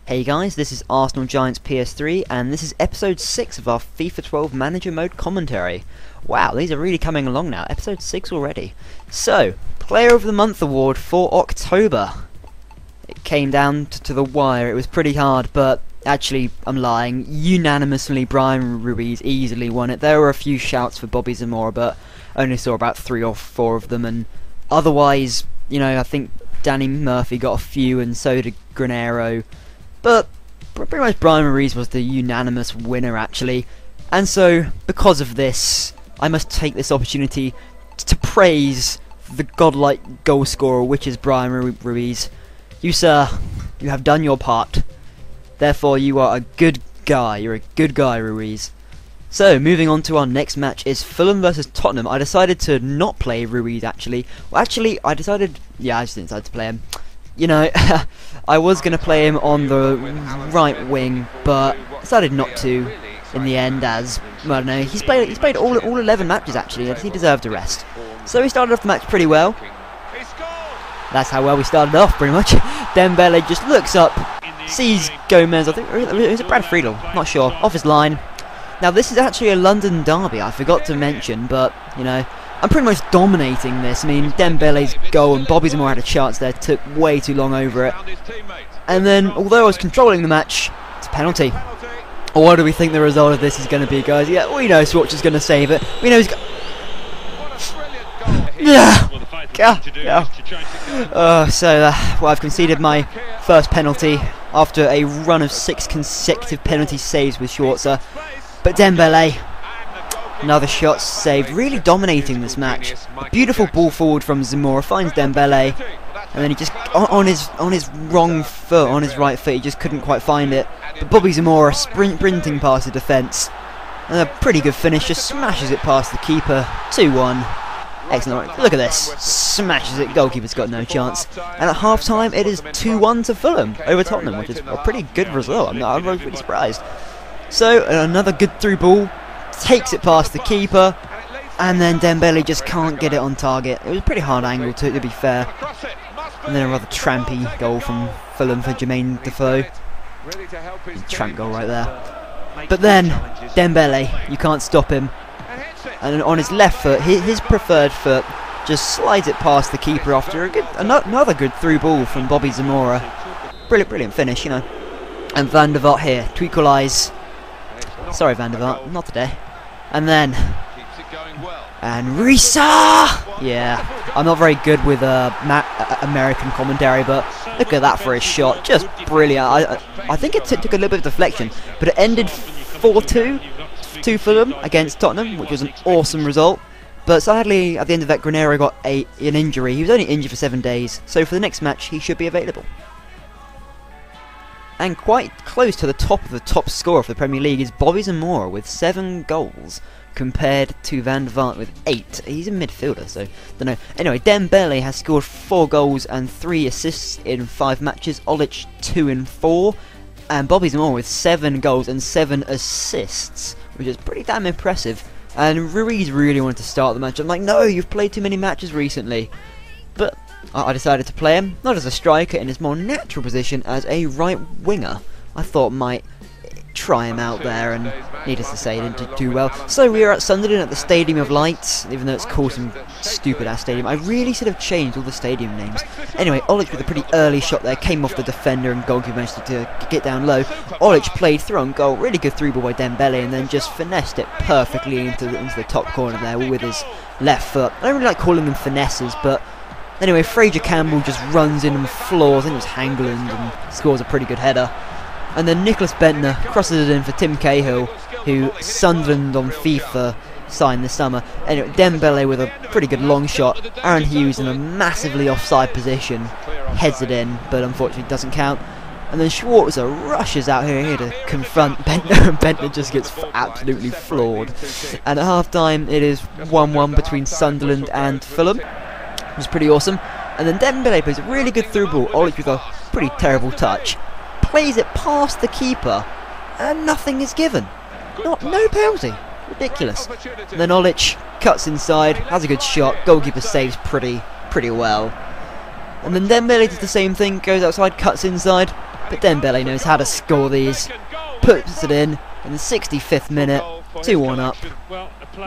Hey guys, this is ArsenalGiantsPs3 and this is episode 6 of our FIFA 12 Manager Mode commentary. Wow, these are really coming along now, episode 6 already. So, Player of the Month award for October. It came down to the wire, it was pretty hard, but actually, I'm lying, unanimously Bryan Ruiz easily won it. There were a few shouts for Bobby Zamora, but I only saw about 3 or 4 of them, and otherwise, you know, I think Danny Murphy got a few and so did Granero. But pretty much Bryan Ruiz was the unanimous winner actually, and so because of this I must take this opportunity to praise the godlike goal scorer, which is Bryan Ruiz. You sir, you have done your part, therefore you are a good guy, you're a good guy Ruiz. So moving on to our next match is Fulham versus Tottenham. I decided to not play Ruiz actually. Well actually I decided, yeah, I just didn't decide to play him. You know, I was going to play him on the right wing, but decided not to in the end, as, I don't know, he's played all 11 matches actually, and he deserved a rest. So he started off the match pretty well. That's how well we started off, pretty much. Dembele just looks up, sees Gomez, I think, is it Brad Friedel? Not sure, off his line. Now this is actually a London derby, I forgot to mention, but, you know, I'm pretty much dominating this. I mean, Dembele's goal and Bobby Zamora had a chance there, took way too long over it. And then, although I was controlling the match, it's a penalty. What do we think the result of this is going to be, guys? Yeah, we know Swatch is going to save it. We know he's got... Well, I've conceded my first penalty after a run of 6 consecutive penalty saves with Schwarzer. But Dembele, another shot saved, really dominating this match. A beautiful ball forward from Zamora, finds Dembele, and then he just, on his wrong foot, on his right foot, he just couldn't quite find it. But Bobby Zamora sprinting past the defence, and a pretty good finish, just smashes it past the keeper, 2-1. Excellent, look at this, smashes it, goalkeeper's got no chance. And at half time it is 2-1 to Fulham over Tottenham, which is a pretty good result. I'm really surprised. So, another good through ball, takes it past the keeper, and then Dembele just can't get it on target. It was a pretty hard angle to be fair. And then a rather trampy goal from Fulham for Jermaine Defoe. Tramp goal right there. But then, Dembele, you can't stop him. And on his left foot, his preferred foot, just slides it past the keeper after another good through ball from Bobby Zamora. Brilliant finish, you know. And Van der Vaart here to equalise. Sorry Van der Vaart, not today. And then, and Risa! Yeah, I'm not very good with American commentary, but look at that for a shot, just brilliant. I think it took a little bit of deflection, but it ended 4-2 to Fulham against Tottenham, which was an awesome result. But sadly, at the end of that, Granero got an injury. He was only injured for 7 days, so for the next match, he should be available. And quite close to the top scorer of the Premier League is Bobby Zamora with 7 goals compared to Van der Vaart with 8. He's a midfielder, so don't know. Anyway, Dembele has scored 4 goals and 3 assists in 5 matches. Olic 2 in 4, and Bobby Zamora with 7 goals and 7 assists, which is pretty damn impressive. And Ruiz really wanted to start the match. I'm like, no, you've played too many matches recently. But I decided to play him, not as a striker, in his more natural position as a right winger. I thought might try him out there, and needless to say, he didn't do well. So we are at Sunderland at the Stadium of Lights, even though it's called some stupid ass stadium. I really should have changed all the stadium names. Anyway, Olic with a pretty early shot there, came off the defender and goalkeeper managed to get down low. Olic played through on goal, really good through ball by Dembele, and then just finessed it perfectly into the top corner there with his left foot. I don't really like calling them finesses, but anyway, Fraser Campbell just runs in and floors, I think it was Hangland, and scores a pretty good header. And then Nicholas Bentner crosses it in for Tim Cahill, who Sunderland on FIFA signed this summer. Anyway, Dembele with a pretty good long shot. Aaron Hughes in a massively offside position, heads it in, but unfortunately doesn't count. And then Schwarzer rushes out here to confront Bentner, and Bentner just gets absolutely floored. And at half time it is 1-1 between Sunderland and Fulham. It was pretty awesome. And then Dembele plays a really good through ball. Olic with a pretty terrible touch, plays it past the keeper, and nothing is given. No penalty. Ridiculous. And then Olic cuts inside, has a good shot. Goalkeeper saves pretty well. And then Dembele does the same thing, goes outside, cuts inside, but Dembele knows how to score these. Puts it in the 65th minute, 2-1 up.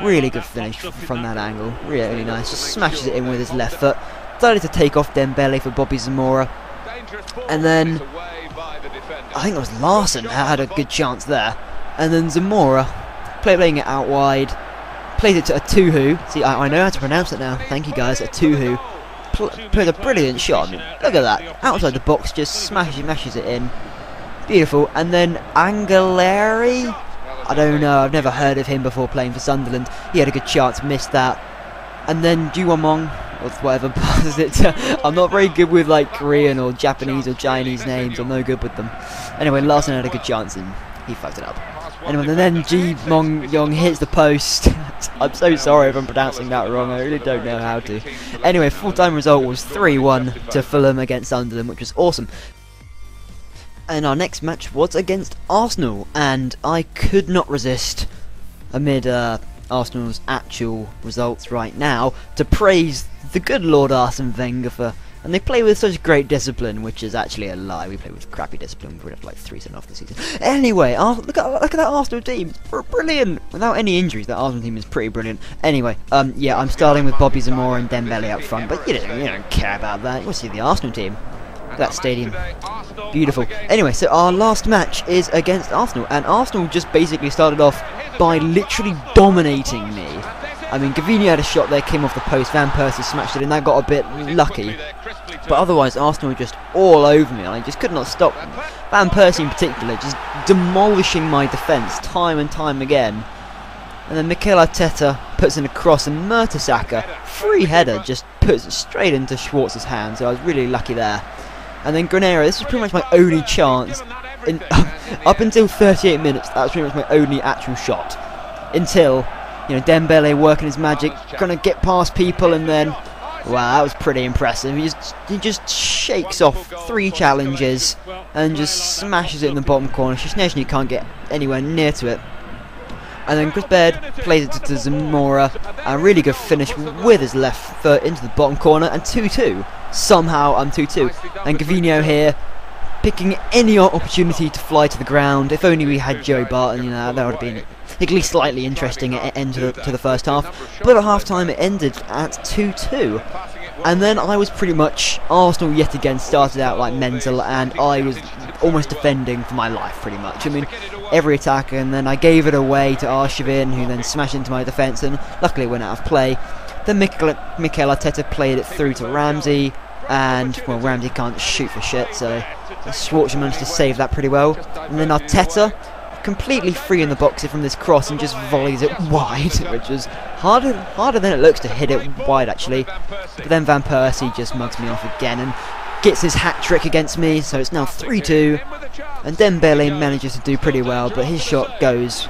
Really good finish from that angle, really nice. Just smashes it in with his left foot. Decided to take off Dembele for Bobby Zamora. And then, I think it was Larson who had a good chance there. And then Zamora, playing it out wide, plays it to a Tuhu. See, I know how to pronounce it now. Thank you guys, a Tuhu. Plays a brilliant shot. I mean, look at that. Outside the box, just smashes it in. Beautiful. And then Angeleri? I don't know, I've never heard of him before playing for Sunderland. He had a good chance, missed that. And then Juwamong, or whatever, passes it to... I'm not very good with like Korean or Japanese or Chinese names. I'm no good with them. Anyway, Larson had a good chance and he fucked it up. Anyway, and then Ji Mong Yong hits the post. I'm so sorry if I'm pronouncing that wrong. I really don't know how to. Anyway, full-time result was 3-1 to Fulham against Sunderland, which was awesome. And our next match was against Arsenal, and I could not resist, amid Arsenal's actual results right now, to praise the good Lord Arsene Wenger for... And they play with such great discipline, which is actually a lie. We play with crappy discipline. We'd have like 3 sent off the season. Anyway, look at that Arsenal team. Brilliant. Without any injuries, that Arsenal team is pretty brilliant. Anyway, yeah, I'm starting with Bobby Zamora and Dembele up front, but you don't care about that. You want to see the Arsenal team. That stadium, beautiful. Anyway, so our last match is against Arsenal, and Arsenal just basically started off by literally dominating me. I mean, Gavinho had a shot there, came off the post, Van Persie smashed it in, that got a bit lucky. But otherwise, Arsenal were just all over me, and I just could not stop them. Van Persie in particular, just demolishing my defence time and time again. And then Mikel Arteta puts in a cross, and Mertesacker, free header, just puts it straight into Schwartz's hand, so I was really lucky there. And then Granero, this was pretty much my only chance. Up until 38 minutes, that was pretty much my only actual shot. Until, you know, Dembele working his magic, gonna get past people, and then, wow, that was pretty impressive. He just shakes off 3 challenges and just smashes it in the bottom corner. Szczęsny can't get anywhere near to it. And then Chris Baird plays it to Zamora. A really good finish with his left foot into the bottom corner, and 2-2. Somehow I'm 2-2. And Gavinho here, picking any opportunity to fly to the ground. If only we had Joe Barton, you know, that would have been at least slightly interesting end to the first half. But at half time it ended at 2-2. And then I was pretty much, Arsenal yet again started out like mental, and I was almost defending for my life pretty much. I mean, every attack, and then I gave it away to Arshavin, who then smashed into my defence, and luckily it went out of play. Then Mikel Arteta played it through to Ramsey, and, well, Ramsey can't shoot for shit, so Schwartz managed to save that pretty well. And then Arteta, completely free in the box from this cross, and just volleys it wide, which was harder than it looks to hit it wide, actually. But then Van Persie just mugs me off again, and gets his hat-trick against me, so it's now 3-2. And Dembele manages to do pretty well, but his shot goes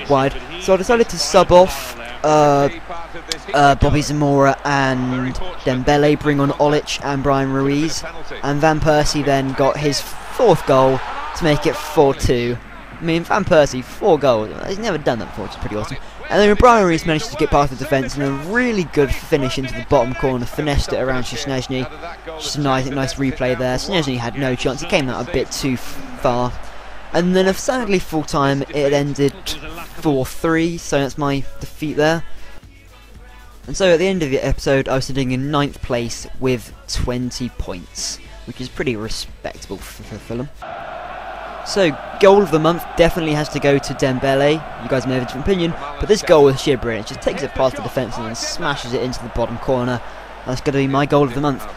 wide. So I decided to sub off Bobby Zamora and Dembele, bring on Olic and Brian Ruiz, and Van Persie then got his 4th goal to make it 4-2. I mean, Van Persie, 4 goals, he's never done that before, which is pretty awesome. And then Brian Ruiz managed to get past the defence, and a really good finish into the bottom corner, finessed it around Szczęsny. Just a nice replay there. Szczęsny had no chance, he came out a bit too far. And then sadly full time it ended 4-3, so that's my defeat there. And so at the end of the episode I was sitting in 9th place with 20 points, which is pretty respectable for Fulham. So, goal of the month definitely has to go to Dembele. You guys may have a different opinion, but this goal was sheer brilliant. It just takes it past the defence and then smashes it into the bottom corner. That's going to be my goal of the month.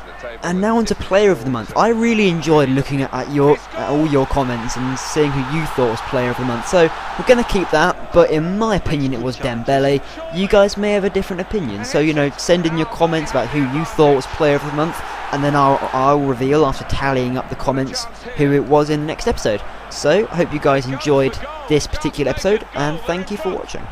And now on to player of the month. I really enjoyed looking at all your comments and seeing who you thought was player of the month. So we're going to keep that, but in my opinion it was Dembele. You guys may have a different opinion, so you know, send in your comments about who you thought was player of the month, and then I'll reveal after tallying up the comments who it was in the next episode. So I hope you guys enjoyed this particular episode, and thank you for watching.